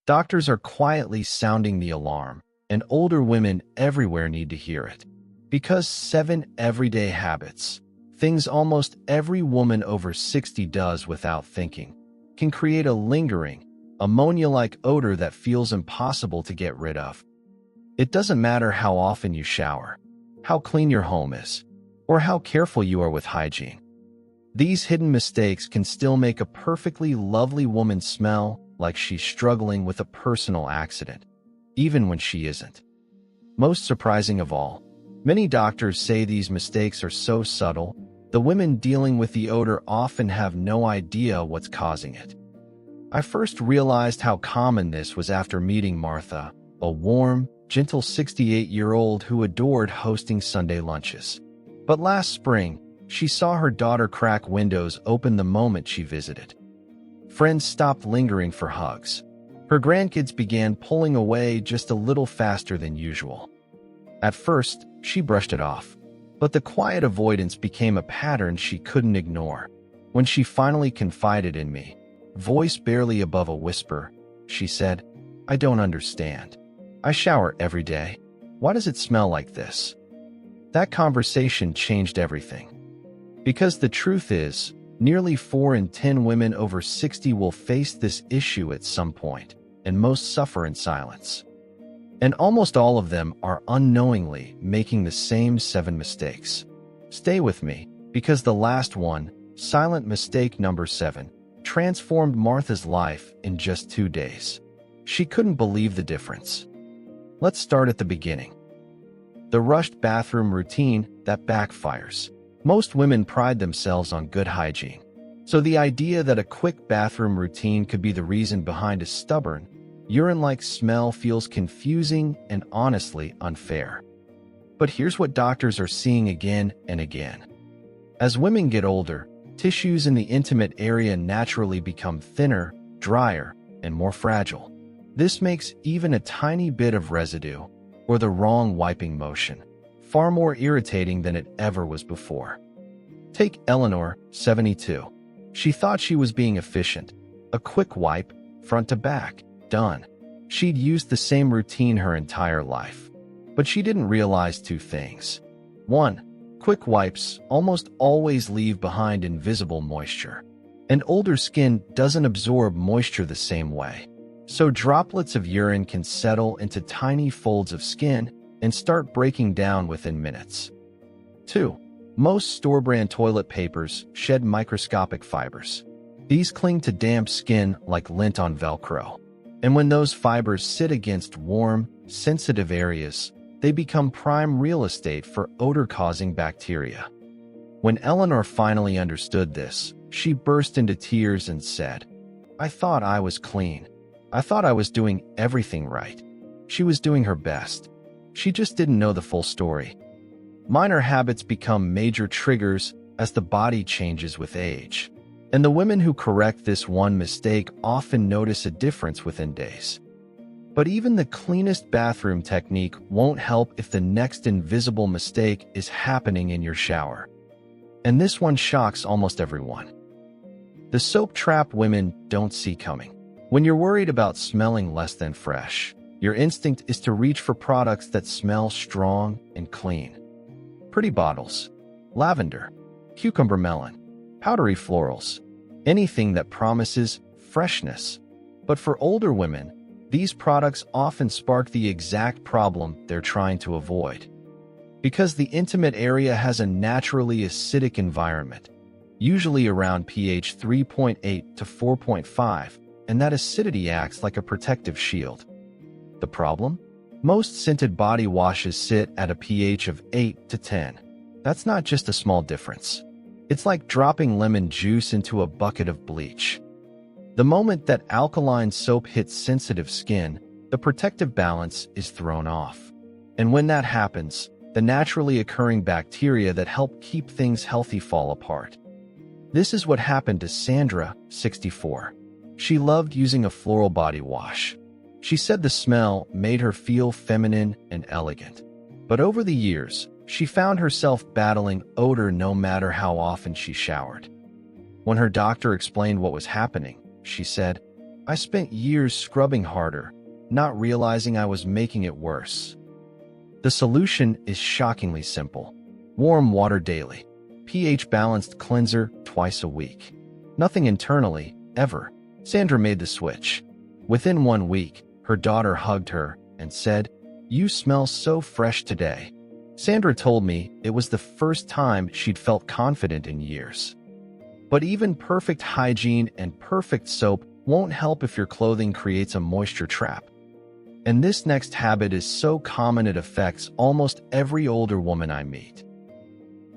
Doctors are quietly sounding the alarm, and older women everywhere need to hear it. Because 7 everyday habits, things almost every woman over 60 does without thinking, can create a lingering, ammonia-like odor that feels impossible to get rid of. It doesn't matter how often you shower, how clean your home is, or how careful you are with hygiene. These hidden mistakes can still make a perfectly lovely woman smell like she's struggling with a personal accident, even when she isn't. Most surprising of all, many doctors say these mistakes are so subtle, the women dealing with the odor often have no idea what's causing it. I first realized how common this was after meeting Martha, a warm, gentle 68-year-old who adored hosting Sunday lunches. But last spring, she saw her daughter crack windows open the moment she visited. Friends stopped lingering for hugs. Her grandkids began pulling away just a little faster than usual. At first, she brushed it off, but the quiet avoidance became a pattern she couldn't ignore. When she finally confided in me, voice barely above a whisper, she said, "I don't understand. I shower every day. Why does it smell like this?" That conversation changed everything. Because the truth is, nearly 4 in 10 women over 60 will face this issue at some point, and most suffer in silence. And almost all of them are unknowingly making the same 7 mistakes. Stay with me, because the last one, silent mistake number 7, transformed Martha's life in just 2 days. She couldn't believe the difference. Let's start at the beginning. The rushed bathroom routine that backfires. Most women pride themselves on good hygiene. So the idea that a quick bathroom routine could be the reason behind a stubborn, urine-like smell feels confusing and honestly unfair. But here's what doctors are seeing again and again. As women get older, tissues in the intimate area naturally become thinner, drier, and more fragile. This makes even a tiny bit of residue, or the wrong wiping motion, far more irritating than it ever was before. Take Eleanor, 72. She thought she was being efficient. A quick wipe, front to back, done. She'd used the same routine her entire life. But she didn't realize 2 things. 1. Quick wipes almost always leave behind invisible moisture. And older skin doesn't absorb moisture the same way. So droplets of urine can settle into tiny folds of skin and start breaking down within minutes. 2. Most store-brand toilet papers shed microscopic fibers. These cling to damp skin like lint on Velcro. And when those fibers sit against warm, sensitive areas, they become prime real estate for odor-causing bacteria. When Eleanor finally understood this, she burst into tears and said, "I thought I was clean. I thought I was doing everything right." She was doing her best. She just didn't know the full story. Minor habits become major triggers as the body changes with age. And the women who correct this one mistake often notice a difference within days. But even the cleanest bathroom technique won't help if the next invisible mistake is happening in your shower. And this one shocks almost everyone. The soap trap women don't see coming. When you're worried about smelling less than fresh, your instinct is to reach for products that smell strong and clean. Pretty bottles, lavender, cucumber melon, powdery florals, anything that promises freshness. But for older women, these products often spark the exact problem they're trying to avoid. Because the intimate area has a naturally acidic environment, usually around pH 3.8 to 4.5, and that acidity acts like a protective shield. The problem? Most scented body washes sit at a pH of 8 to 10. That's not just a small difference. It's like dropping lemon juice into a bucket of bleach. The moment that alkaline soap hits sensitive skin, the protective balance is thrown off. And when that happens, the naturally occurring bacteria that help keep things healthy fall apart. This is what happened to Sandra, 64. She loved using a floral body wash. She said the smell made her feel feminine and elegant. But over the years, she found herself battling odor no matter how often she showered. When her doctor explained what was happening, she said, I spent years scrubbing harder, not realizing I was making it worse. The solution is shockingly simple. Warm water daily. pH-balanced cleanser twice a week. Nothing internally, ever. Sandra made the switch. Within 1 week, her daughter hugged her and said, "You smell so fresh today." Sandra told me it was the first time she'd felt confident in years. But even perfect hygiene and perfect soap won't help if your clothing creates a moisture trap. And this next habit is so common it affects almost every older woman I meet.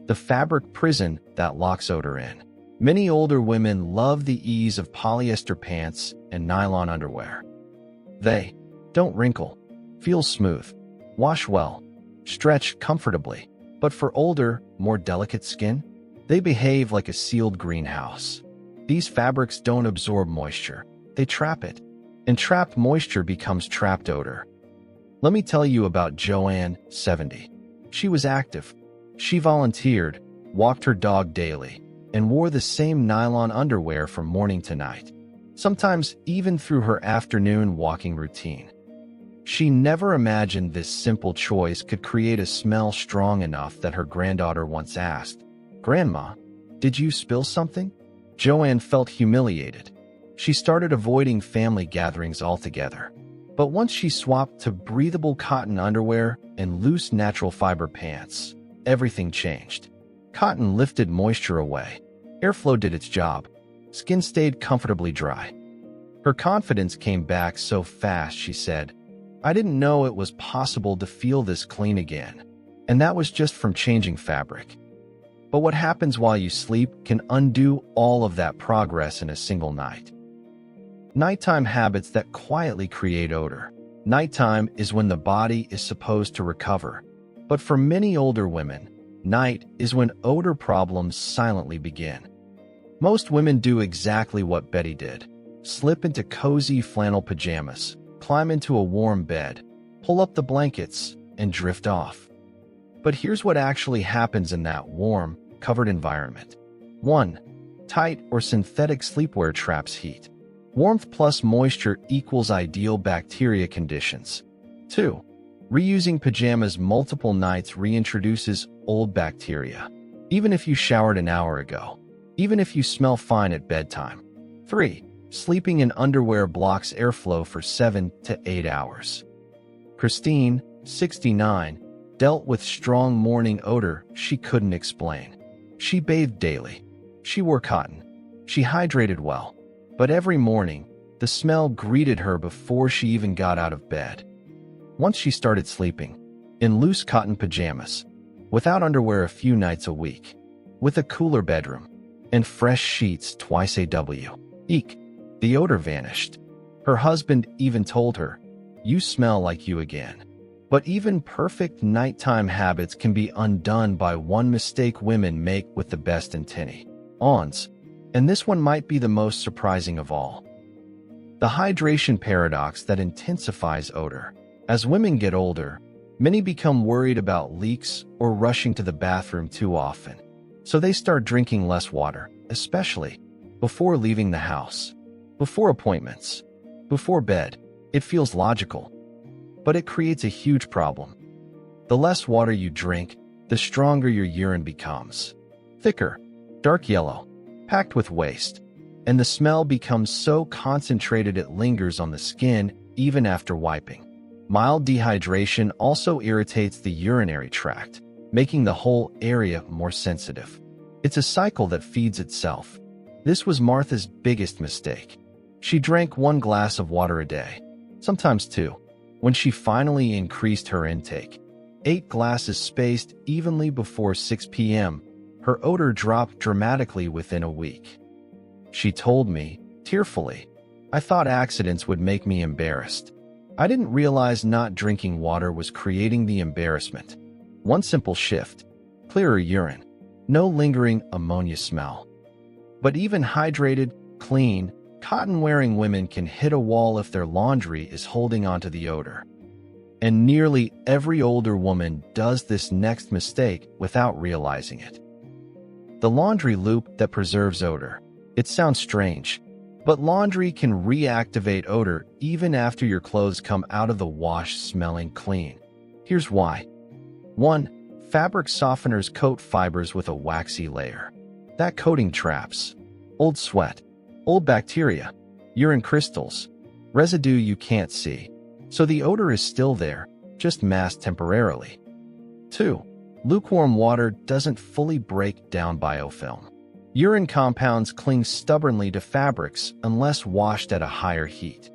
The fabric prison that locks odor in. Many older women love the ease of polyester pants and nylon underwear. They don't wrinkle, feel smooth, wash well, stretch comfortably. But for older, more delicate skin, they behave like a sealed greenhouse. These fabrics don't absorb moisture, they trap it. And trapped moisture becomes trapped odor. Let me tell you about Joanne, 70. She was active. She volunteered, walked her dog daily, and wore the same nylon underwear from morning to night, sometimes even through her afternoon walking routine. She never imagined this simple choice could create a smell strong enough that her granddaughter once asked, "Grandma, did you spill something?" Joanne felt humiliated. She started avoiding family gatherings altogether. But once she swapped to breathable cotton underwear and loose natural fiber pants, everything changed. Cotton lifted moisture away. Airflow did its job. Skin stayed comfortably dry. Her confidence came back so fast, she said, "I didn't know it was possible to feel this clean again." And that was just from changing fabric. But what happens while you sleep can undo all of that progress in a single night. Nighttime habits that quietly create odor. Nighttime is when the body is supposed to recover. But for many older women, night is when odor problems silently begin. Most women do exactly what Betty did. Slip into cozy flannel pajamas, climb into a warm bed, pull up the blankets, and drift off. But here's what actually happens in that warm, covered environment. 1. Tight or synthetic sleepwear traps heat. Warmth plus moisture equals ideal bacteria conditions. 2. Reusing pajamas multiple nights reintroduces old bacteria, even if you showered an hour ago, even if you smell fine at bedtime. 3. Sleeping in underwear blocks airflow for 7 to 8 hours. Christine, 69, dealt with strong morning odor she couldn't explain. She bathed daily. She wore cotton. She hydrated well. But every morning, the smell greeted her before she even got out of bed. Once she started sleeping, in loose cotton pajamas, without underwear a few nights a week, with a cooler bedroom, and fresh sheets twice a week, the odor vanished. Her husband even told her, "You smell like you again." But even perfect nighttime habits can be undone by one mistake women make with the best intentions. And this one might be the most surprising of all. The hydration paradox that intensifies odor. As women get older, many become worried about leaks or rushing to the bathroom too often. So they start drinking less water, especially before leaving the house, before appointments, before bed. It feels logical, but it creates a huge problem. The less water you drink, the stronger your urine becomes. Thicker, dark yellow, packed with waste, and the smell becomes so concentrated it lingers on the skin even after wiping. Mild dehydration also irritates the urinary tract, making the whole area more sensitive. It's a cycle that feeds itself. This was Martha's biggest mistake. She drank 1 glass of water a day, sometimes 2. When she finally increased her intake, 8 glasses spaced evenly before 6 p.m., her odor dropped dramatically within a week. She told me, tearfully, "I thought accidents would make me embarrassed. I didn't realize not drinking water was creating the embarrassment." One simple shift: clearer urine, no lingering ammonia smell. But even hydrated, clean, cotton-wearing women can hit a wall if their laundry is holding onto the odor. And nearly every older woman does this next mistake without realizing it. The laundry loop that preserves odor. It sounds strange, But laundry can reactivate odor even after your clothes come out of the wash smelling clean. Here's why. 1. Fabric softeners coat fibers with a waxy layer. That coating traps old sweat, old bacteria, urine crystals, residue you can't see. So the odor is still there, just masked temporarily. 2. Lukewarm water doesn't fully break down biofilm. Urine compounds cling stubbornly to fabrics unless washed at a higher heat.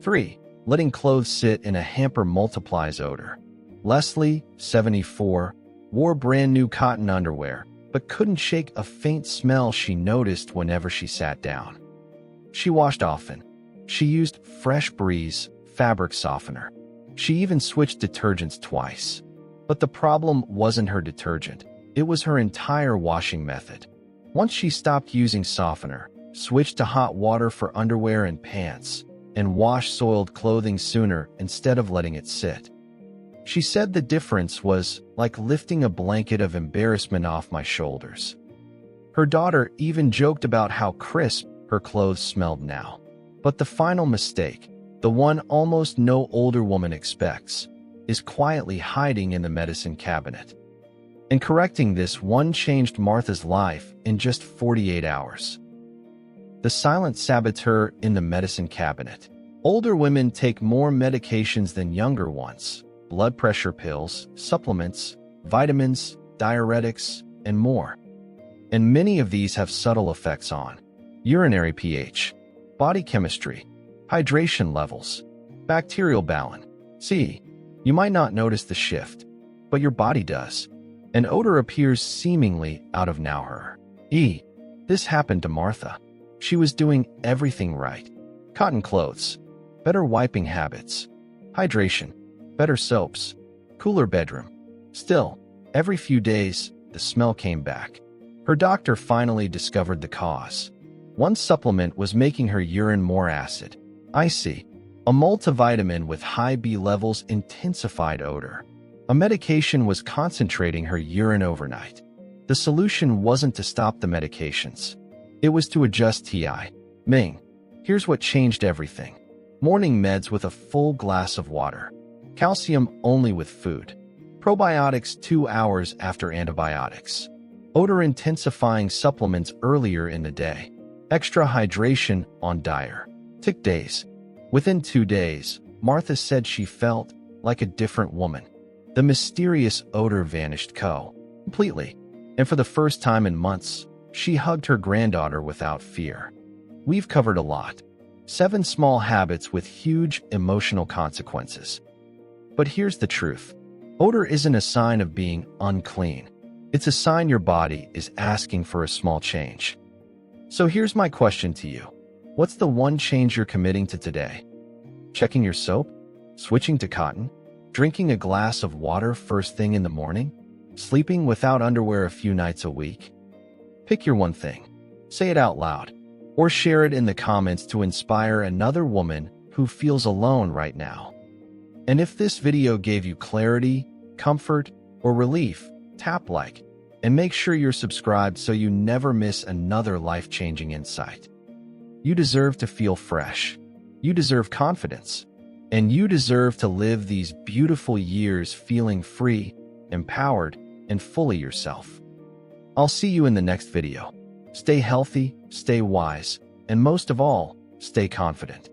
3. Letting clothes sit in a hamper multiplies odor. Leslie, 74, wore brand new cotton underwear, but couldn't shake a faint smell she noticed whenever she sat down. She washed often. She used Fresh Breeze fabric softener. She even switched detergents twice. But the problem wasn't her detergent. It was her entire washing method. Once she stopped using softener, switched to hot water for underwear and pants, and washed soiled clothing sooner instead of letting it sit. She said the difference was like lifting a blanket of embarrassment off my shoulders. Her daughter even joked about how crisp her clothes smelled now. But the final mistake, the one almost no older woman expects, is quietly hiding in the medicine cabinet. And correcting this one changed Martha's life in just 48 hours. The silent saboteur in the medicine cabinet. Older women take more medications than younger ones: blood pressure pills, supplements, vitamins, diuretics, and more. And many of these have subtle effects on urinary pH, body chemistry, hydration levels, bacterial balance. See, you might not notice the shift, but your body does. An odor appears seemingly out of nowhere. This happened to Martha. She was doing everything right. Cotton clothes, better wiping habits, hydration, better soaps, cooler bedroom. Still, every few days, the smell came back. Her doctor finally discovered the cause. One supplement was making her urine more acid. I see. A multivitamin with high B levels intensified odor. A medication was concentrating her urine overnight. The solution wasn't to stop the medications. It was to adjust TI. Ming. Here's what changed everything. Morning meds with a full glass of water. Calcium only with food. Probiotics 2 hours after antibiotics. Odor-intensifying supplements earlier in the day. Extra hydration on dire. Tick days. Within 2 days, Martha said she felt like a different woman. The mysterious odor vanished completely, and for the first time in months, she hugged her granddaughter without fear. We've covered a lot. 7 small habits with huge emotional consequences. But here's the truth. Odor isn't a sign of being unclean. It's a sign your body is asking for a small change. So here's my question to you. What's the one change you're committing to today? Checking your soap? Switching to cotton? Drinking a glass of water first thing in the morning? Sleeping without underwear a few nights a week? Pick your one thing. Say it out loud. Or share it in the comments to inspire another woman who feels alone right now. And if this video gave you clarity, comfort, or relief, tap like, and make sure you're subscribed so you never miss another life-changing insight. You deserve to feel fresh. You deserve confidence. And you deserve to live these beautiful years feeling free, empowered, and fully yourself. I'll see you in the next video. Stay healthy, stay wise, and most of all, stay confident.